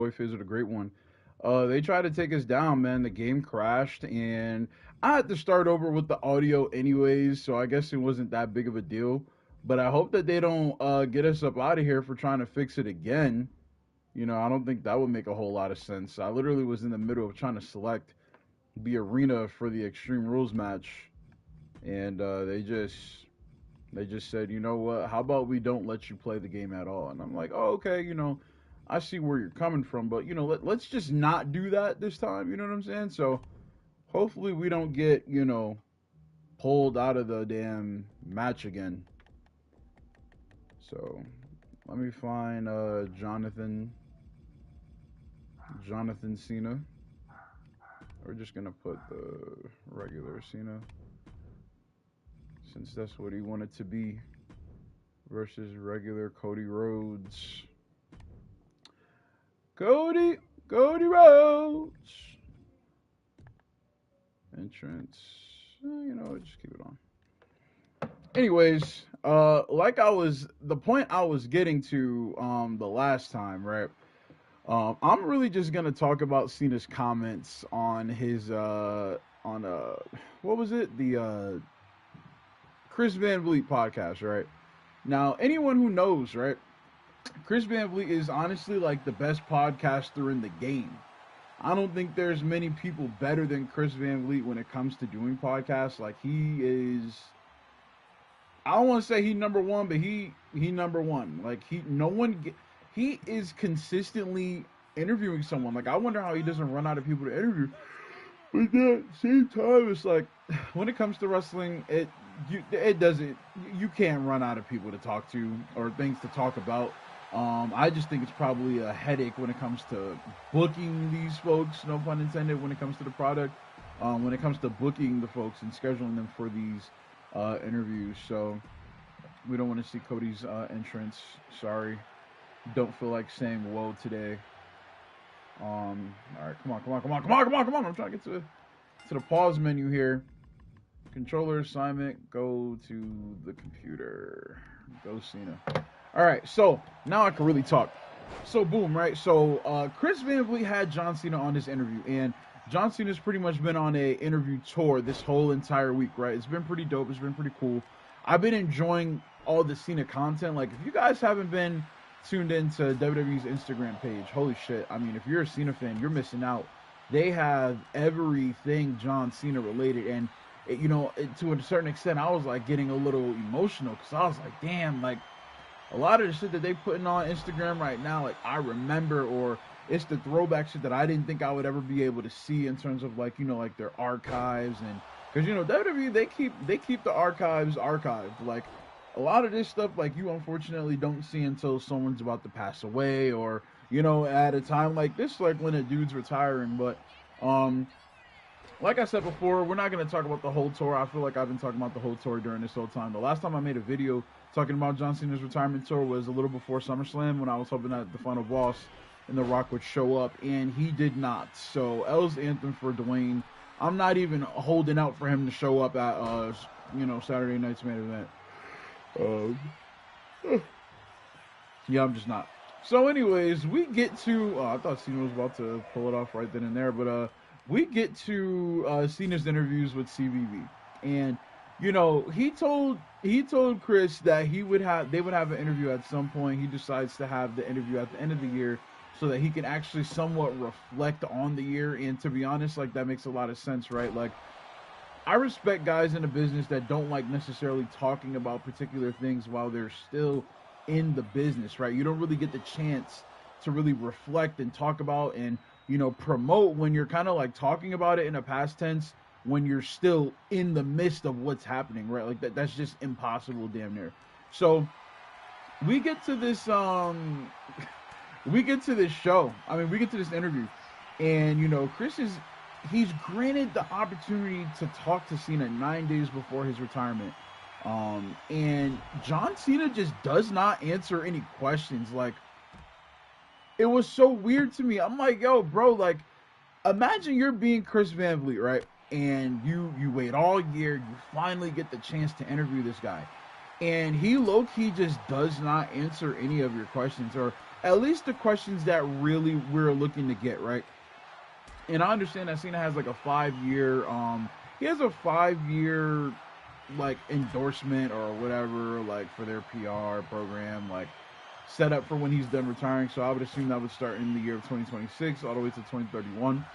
Boy Fizz with a great one. They tried to take us down, man. The game crashed, and I had to start over with the audio anyways, so I guess it wasn't that big of a deal. But I hope that they don't get us up out of here for trying to fix it again. I don't think that would make a whole lot of sense. I literally was in the middle of trying to select the arena for the Extreme Rules match, and they just said, you know what? How about we don't let you play the game at all? And I'm like, oh, okay. I see where you're coming from, but let's just not do that this time. You know what I'm saying? So hopefully we don't get pulled out of the damn match again. So let me find Jonathan Cena. We're just gonna put the regular Cena since that's what he wanted to be versus regular Cody Rhodes. Cody Rhodes. Entrance. Just keep it on. Anyways, the point I was getting to the last time, right? I'm really just gonna talk about Cena's comments on his on what was it? The Chris Van Vliet podcast, right? Now, anyone who knows, right? Chris Van Vliet is honestly like the best podcaster in the game. I don't think there's many people better than Chris Van Vliet when it comes to doing podcasts. Like he is, I don't want to say he number one, but he number one. Like he is consistently interviewing someone. Like I wonder how he doesn't run out of people to interview. But at the same time, it's like when it comes to wrestling, it doesn't, you can't run out of people to talk to or things to talk about. I just think it's probably a headache when it comes to booking these folks, no pun intended, when it comes to the product, when it comes to booking the folks and scheduling them for these interviews. So we don't want to see Cody's entrance. Sorry. Don't feel like saying whoa today. All right, come on. I'm trying to get to the pause menu here. Controller assignment, go to the computer. Go Cena. All right, so now I can really talk. So boom, right? So Chris Van Vliet had John Cena on his interview, and John Cena's pretty much been on a interview tour this whole entire week, right? It's been pretty dope. It's been pretty cool. I've been enjoying all the Cena content. Like, if you guys haven't been tuned into WWE's Instagram page, holy shit. I mean, if you're a Cena fan, you're missing out. They have everything John Cena related, and to a certain extent, I was like getting a little emotional because I was like, damn, like a lot of the shit that they putting on Instagram right now, like I remember, or it's the throwback shit that I didn't think I would ever be able to see in terms of like like their archives, and because WWE they keep the archives archived. Like a lot of this stuff, like you unfortunately don't see until someone's about to pass away, or at a time like this, like when a dude's retiring. But like I said before, we're not going to talk about the whole tour. I feel like I've been talking about the whole tour during this whole time. The last time I made a video talking about John Cena's retirement tour was a little before SummerSlam, when I was hoping that the final boss and The Rock would show up, and he did not. So L's anthem for Dwayne. I'm not even holding out for him to show up at Saturday night's main event. Yeah, I'm just not. So anyways, we get to I thought Cena was about to pull it off right then and there, but we get to Cena's interviews with CVV, and he told Chris that they would have an interview at some point. He decides to have the interview at the end of the year so that he can actually somewhat reflect on the year. And to be honest, like that makes a lot of sense, right? Like I respect guys in the business that don't like necessarily talking about particular things while they're still in the business, right? You don't really get the chance to really reflect and talk about and promote when you're kind of like talking about it in a past tense when you're still in the midst of what's happening, right? Like that's just impossible damn near. So we get to this we get to this show. I mean, we get to this interview, and Chris he's granted the opportunity to talk to Cena 9 days before his retirement. And John Cena just does not answer any questions. Like, it was so weird to me. I'm like, yo, bro, like, imagine you're being Chris Van Vliet, right? And you wait all year, you finally get the chance to interview this guy. And he low-key just does not answer any of your questions. Or at least the questions that really we're looking to get, right? And I understand that Cena has like a 5 year, he has a 5 year like endorsement or whatever, like for their PR program, like set up for when he's done retiring. So I would assume that would start in the year of 2026 all the way to 2031.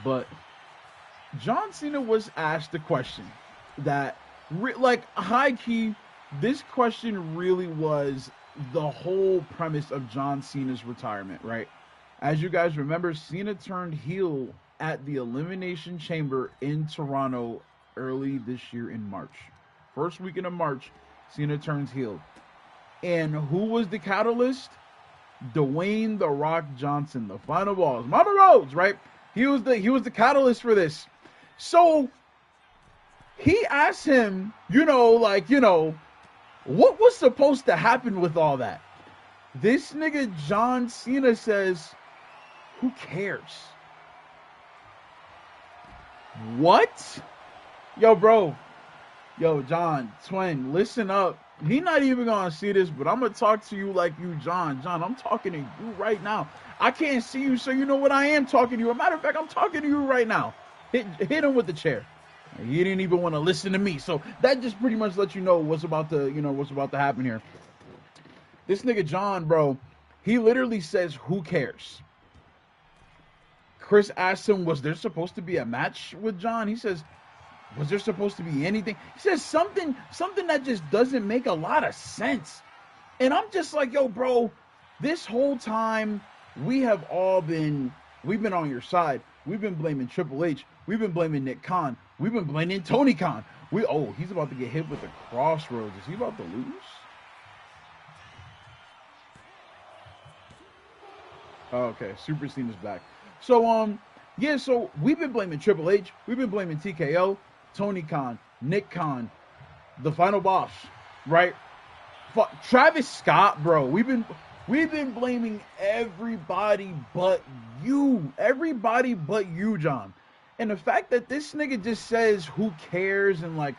But John Cena was asked a question that, like, high key, this question really was the whole premise of John Cena's retirement, right? As you guys remember, Cena turned heel at the Elimination Chamber in Toronto early this year in March. First weekend of March, Cena turns heel. And who was the catalyst? Dwayne "The Rock" Johnson, the final balls. Mama Rhodes, right? He was the catalyst for this. So he asked him, what was supposed to happen with all that? This nigga John Cena says, who cares? What? Yo, bro. Yo, John, twin, listen up. He not even gonna see this, but I'm gonna talk to you like you, John. John, I'm talking to you right now. I can't see you, so you know what? I am talking to you. As a matter of fact, I'm talking to you right now. Hit him with the chair. He didn't even want to listen to me, so that just pretty much lets you know what's about to happen here. This nigga John, bro, he literally says, "Who cares?" Chris asked him, "Was there supposed to be a match with John?" He says, "Was there supposed to be anything?" He says something that just doesn't make a lot of sense. And I'm just like, yo, bro, this whole time we've been on your side. We've been blaming Triple H. We've been blaming Nick Khan. We've been blaming Tony Khan. He's about to get hit with the crossroads. Is he about to lose? Oh, okay, Super Cena's back. So, so we've been blaming Triple H. We've been blaming TKO, Tony Khan, Nick Khan, the final boss, right? Travis Scott, bro. We've been blaming everybody but you. Everybody but you, John. And the fact that this nigga just says, who cares? And like,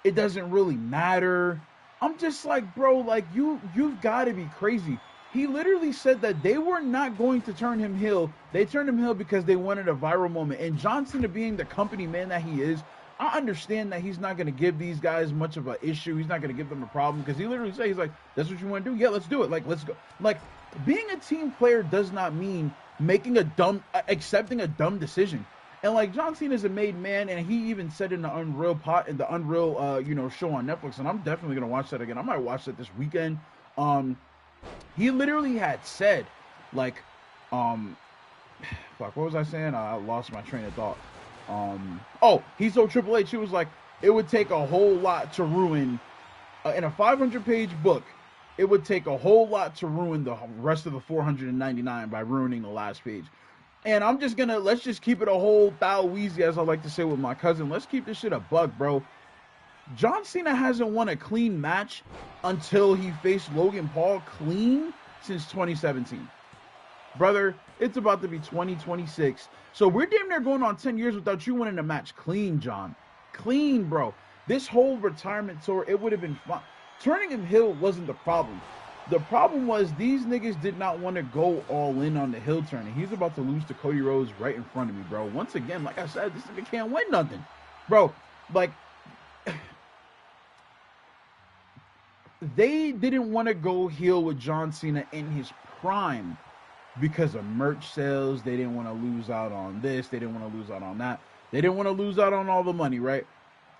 it doesn't really matter. I'm just like, bro, like you've got to be crazy. He literally said that they were not going to turn him heel. They turned him heel because they wanted a viral moment. And John Cena, being the company man that he is, I understand that he's not going to give these guys much of an issue. He's not going to give them a problem because he literally said, he's like, that's what you want to do? Yeah, let's do it. Like, let's go. Like, being a team player does not mean accepting a dumb decision. And like, John Cena is a made man, and he even said in the Unreal show on Netflix, and I'm definitely going to watch that again. I might watch that this weekend. He literally had said, like, what was I saying? I lost my train of thought. He told Triple H, he was like, it would take a whole lot to ruin, in a 500-page book, it would take a whole lot to ruin the rest of the 499 by ruining the last page. And let's just keep it a whole thou wheezy, as I like to say with my cousin. Let's keep this shit a buck, bro. John Cena hasn't won a clean match until he faced Logan Paul clean since 2017. Brother, it's about to be 2026. So we're damn near going on 10 years without you winning a match clean, John. Clean, bro. This whole retirement tour, it would have been fun. Turning him heel wasn't the problem. The problem was these niggas did not want to go all in on the heel turn. And he's about to lose to Cody Rhodes right in front of me, bro. Once again, like I said, this nigga can't win nothing. Bro, like, they didn't want to go heel with John Cena in his prime because of merch sales. They didn't want to lose out on this. They didn't want to lose out on that. They didn't want to lose out on all the money, right?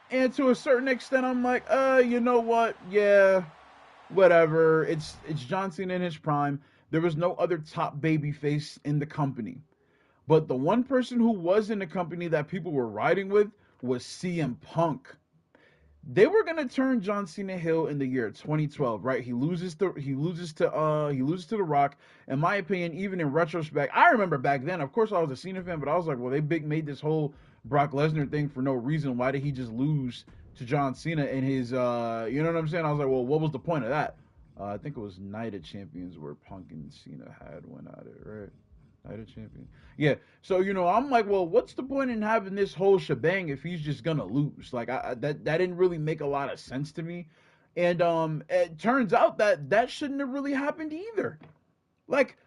And to a certain extent, I'm like, you know what? Yeah, whatever. It's John Cena in his prime. There was no other top babyface in the company. But the one person who was in the company that people were riding with was CM Punk. They were gonna turn John Cena heel in the year 2012, right? He loses to The Rock. In my opinion, even in retrospect, I remember back then. Of course, I was a Cena fan, but I was like, well, they made this whole Brock Lesnar thing for no reason. Why did he just lose to John Cena in his? You know what I'm saying? I was like, well, what was the point of that? I think it was Night of Champions where Punk and Cena had one at it, right? Night of Champions. Yeah. So, I'm like, well, what's the point in having this whole shebang if he's just gonna lose? Like, that didn't really make a lot of sense to me. And it turns out that shouldn't have really happened either. Like,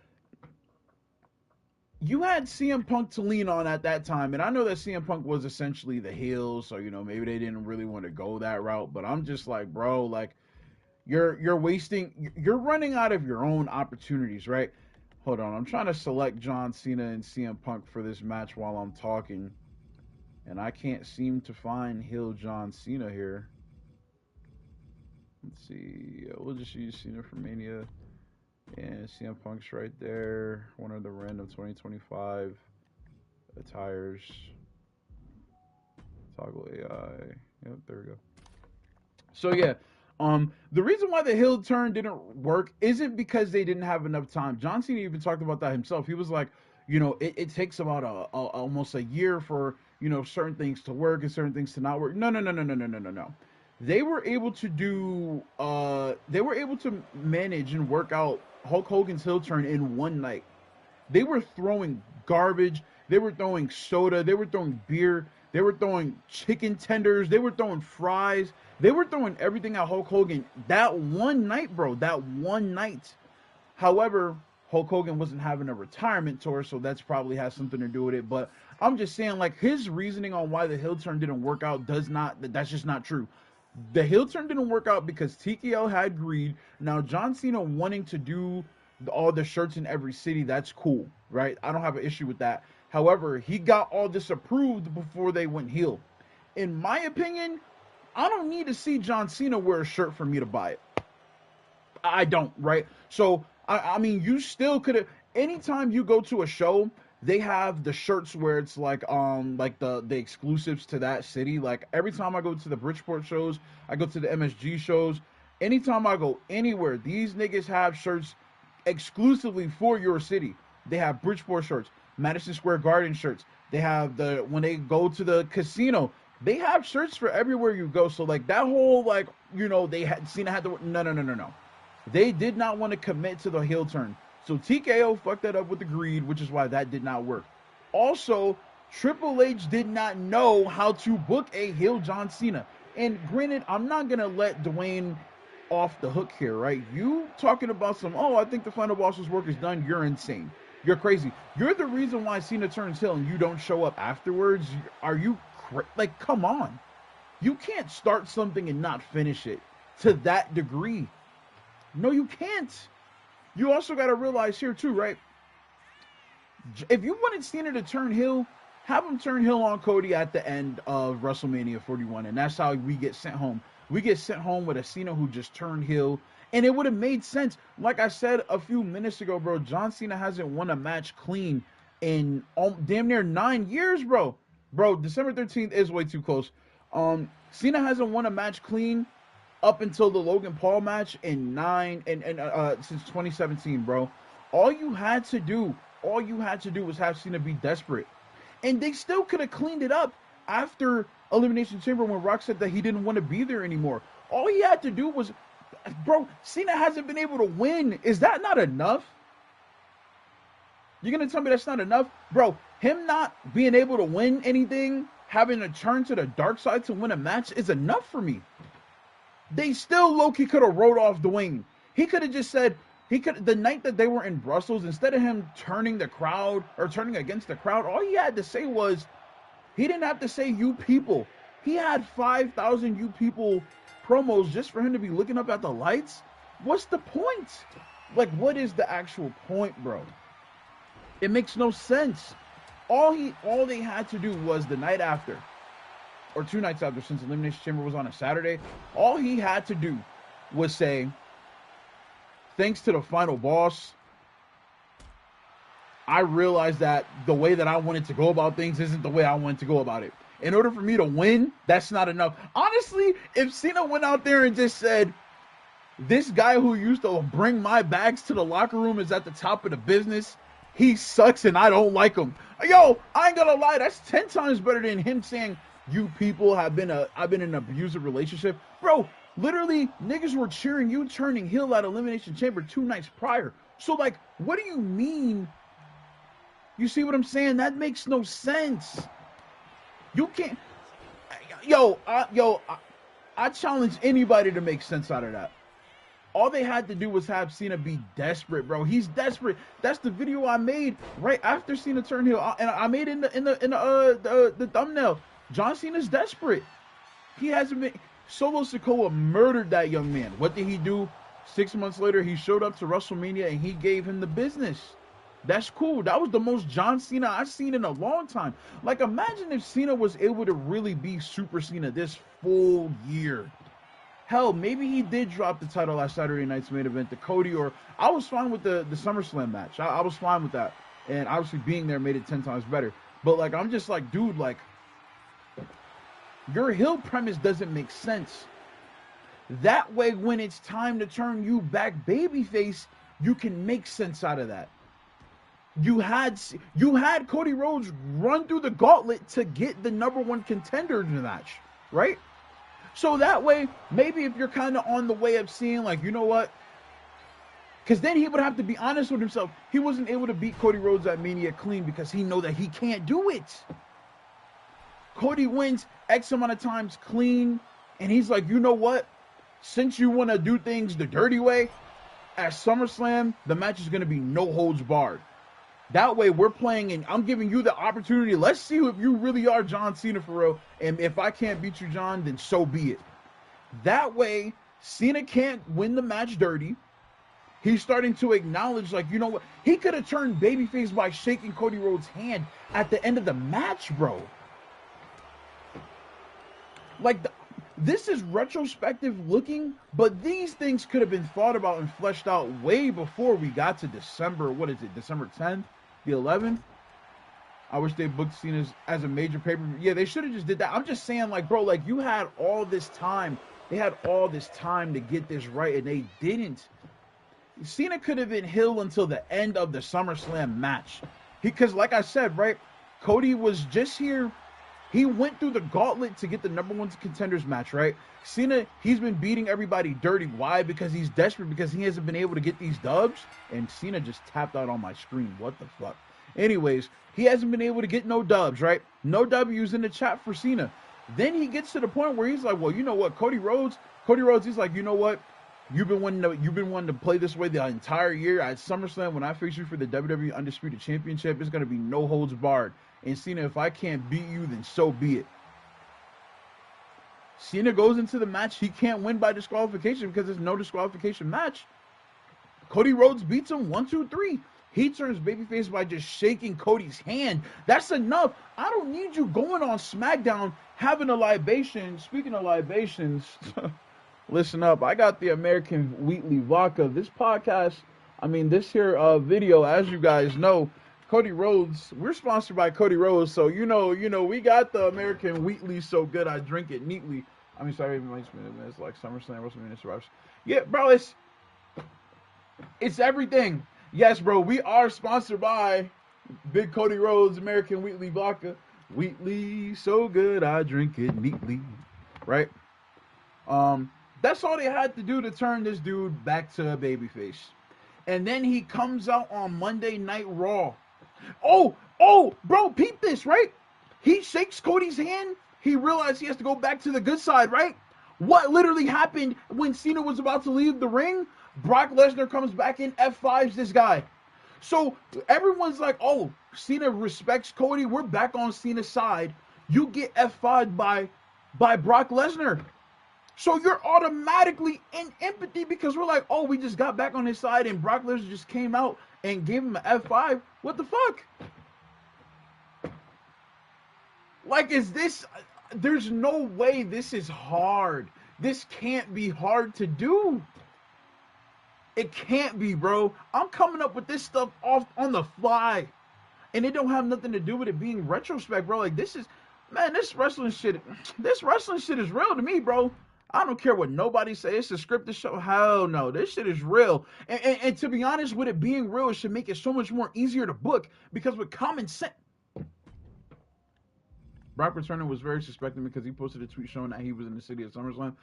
you had CM Punk to lean on at that time, and I know that CM Punk was essentially the heel, so maybe they didn't really want to go that route. But I'm just like, bro, like you're running out of your own opportunities, right? Hold on, I'm trying to select John Cena and CM Punk for this match while I'm talking, and I can't seem to find heel John Cena here. Let's see, we'll just use Cena for Mania. And CM Punk's right there. One of the random 2025 attires. Toggle AI. Yep, there we go. So yeah, the reason why the heel turn didn't work isn't because they didn't have enough time. John Cena even talked about that himself. He was like, it takes about almost a year for certain things to work and certain things to not work. No, no, no, no, no, no, no, no, no. They were able to do. They were able to manage and work out Hulk Hogan's heel turn in one night. They were throwing garbage. They were throwing soda. They were throwing beer. They were throwing chicken tenders. They were throwing fries. They were throwing everything at Hulk Hogan that one night, bro. That one night. However, Hulk Hogan wasn't having a retirement tour, so that's probably has something to do with it. But I'm just saying, like, his reasoning on why the heel turn didn't work out that's just not true. The heel turn didn't work out because TKO had greed. Now, John Cena wanting to do all the shirts in every city, that's cool, right? I don't have an issue with that. However, he got all this approved before they went heel. In my opinion, I don't need to see John Cena wear a shirt for me to buy it. I don't, right? So, I mean, you still could have, anytime you go to a show, they have the shirts where it's like the exclusives to that city. Like every time I go to the Bridgeport shows, I go to the MSG shows. Anytime I go anywhere, these niggas have shirts exclusively for your city. They have Bridgeport shirts, Madison Square Garden shirts. They have when they go to the casino, they have shirts for everywhere you go. So like that whole they had Cena had to no no no no no. They did not want to commit to the heel turn. So TKO fucked that up with the greed, which is why that did not work. Also, Triple H did not know how to book a heel John Cena. And granted, I'm not going to let Dwayne off the hook here, right? You talking about I think the final boss's work is done. You're insane. You're crazy. You're the reason why Cena turns heel and you don't show up afterwards. Are you like, come on. You can't start something and not finish it to that degree. No, you can't. You also got to realize here too, right? If you wanted Cena to turn heel, have him turn heel on Cody at the end of WrestleMania 41, and that's how we get sent home. We get sent home with a Cena who just turned heel, and it would have made sense. Like I said a few minutes ago, bro, John Cena hasn't won a match clean in damn near 9 years, bro. Bro, December 13th is way too close. Cena hasn't won a match clean up until the Logan Paul match in since 2017, bro. All you had to do was have Cena be desperate. And they still could have cleaned it up after Elimination Chamber when Rock said that he didn't want to be there anymore. All he had to do was, bro, Cena hasn't been able to win. Is that not enough? You're going to tell me that's not enough? Bro, him not being able to win anything, having to turn to the dark side to win a match is enough for me. They still low-key could have wrote off Dwayne. He could have just said, the night that they were in Brussels, instead of him turning the crowd or turning against the crowd, all he had to say was, he didn't have to say you people. He had 5,000 you people promos just for him to be looking up at the lights. What's the point? Like, what is the actual point, bro? It makes no sense. All they had to do was the night after, or 2 nights after, since Elimination Chamber was on a Saturday, all he had to do was say, thanks to the final boss, I realized that the way that I wanted to go about things isn't the way I wanted to go about it. In order for me to win, that's not enough. Honestly, if Cena went out there and just said, this guy who used to bring my bags to the locker room is at the top of the business, he sucks and I don't like him. Yo, I ain't gonna lie, that's 10 times better than him saying, you people I've been in an abusive relationship. Bro, literally, niggas were cheering you turning heel at Elimination Chamber 2 nights prior. So, like, what do you mean? You see what I'm saying? That makes no sense. You can't. I challenge anybody to make sense out of that. All they had to do was have Cena be desperate, bro. He's desperate. That's the video I made right after Cena turned heel, and I made it in the thumbnail. John Cena's desperate. He hasn't been. Solo Sikoa murdered that young man. What did he do? 6 months later, he showed up to WrestleMania and he gave him the business. That's cool. That was the most John Cena I've seen in a long time. Like, imagine if Cena was able to really be Super Cena this full year. Hell, maybe he did drop the title last Saturday night's main event to Cody, or I was fine with the SummerSlam match. I was fine with that. And obviously being there made it 10 times better. But, like, I'm just like, dude, like, your heel premise doesn't make sense. That way, when it's time to turn you back babyface, you can make sense out of that. You had Cody Rhodes run through the gauntlet to get the #1 contender in the match, right? So that way, maybe if you're kind of on the way of seeing, like, you know what? Because then he would have to be honest with himself. He wasn't able to beat Cody Rhodes at Mania clean because he know that he can't do it. Cody wins X amount of times clean, and he's like, you know what? Since you want to do things the dirty way, at SummerSlam, the match is going to be no holds barred. That way, we're playing, and I'm giving you the opportunity. Let's see if you really are John Cena for real. And if I can't beat you, John, then so be it. That way, Cena can't win the match dirty. He's starting to acknowledge, like, you know what? He could have turned babyface by shaking Cody Rhodes' hand at the end of the match, bro. Like, this is retrospective looking, but these things could have been thought about and fleshed out way before we got to December. What is it? December 10th? The 11th? I wish they booked Cena as a major pay-per-view. Yeah, they should have just did that. I'm just saying, like, bro, like, you had all this time. They had all this time to get this right, and they didn't. Cena could have been heel until the end of the SummerSlam match. Because, like I said, right, Cody was just here. He went through the gauntlet to get the #1 contenders match, right? Cena, he's been beating everybody dirty. Why? Because he's desperate, because he hasn't been able to get these dubs. And Cena just tapped out on my screen. What the fuck? Anyways, he hasn't been able to get no dubs, right? No W's in the chat for Cena. Then he gets to the point where he's like, well, you know what, Cody Rhodes, he's like, you know what? You've been wanting to play this way the entire year. At SummerSlam, when I face you for the WWE Undisputed Championship, it's going to be no holds barred. And Cena, if I can't beat you, then so be it. Cena goes into the match. He can't win by disqualification because there's no disqualification match. Cody Rhodes beats him 1, 2, 3. He turns babyface by just shaking Cody's hand. That's enough. I don't need you going on SmackDown having a libation. Speaking of libations, listen up. I got the American Wheatley Vodka. This podcast, this here video, as you guys know, Cody Rhodes, we're sponsored by Cody Rhodes, so you know, we got the American Wheatley so good I drink it neatly. It's like SummerSlam, WrestleMania, Survivor. Yeah, bro, it's everything. Yes, bro, we are sponsored by Big Cody Rhodes, American Wheatley Vodka. Wheatley, so good I drink it neatly, right? That's all they had to do to turn this dude back to a babyface. And then he comes out on Monday Night Raw. Oh, bro, peep this, right? He shakes Cody's hand. He realized he has to go back to the good side, right? What literally happened when Cena was about to leave the ring? Brock Lesnar comes back in, F5s this guy. So everyone's like, oh, Cena respects Cody. We're back on Cena's side. You get F5'd by Brock Lesnar. So you're automatically in empathy because we're like, oh, we just got back on his side and Brock Lesnar just came out and gave him an F5. What the fuck? Like, there's no way this is hard. This can't be hard to do. It can't be, bro. I'm coming up with this stuff off on the fly. And it don't have nothing to do with it being retrospect, bro. Like, this wrestling shit is real to me, bro. I don't care what nobody says. It's a scripted show. Hell no. This shit is real. And to be honest, with it being real, it should make it so much more easier to book. Because with common sense... Brock returning was very suspected because he posted a tweet showing that he was in the city at SummerSlam.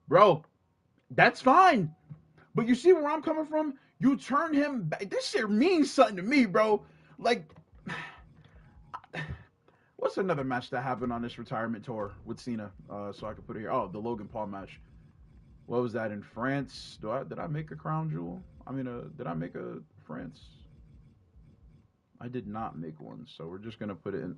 Bro, that's fine. But you see where I'm coming from? You turn him back. This shit means something to me, bro. Like, what's another match that happened on this retirement tour with Cena? So I can put it here. Oh, the Logan Paul match. what was that in France? Did I make a crown jewel? I mean, did I make a France? I did not make one, so we're just gonna put it in.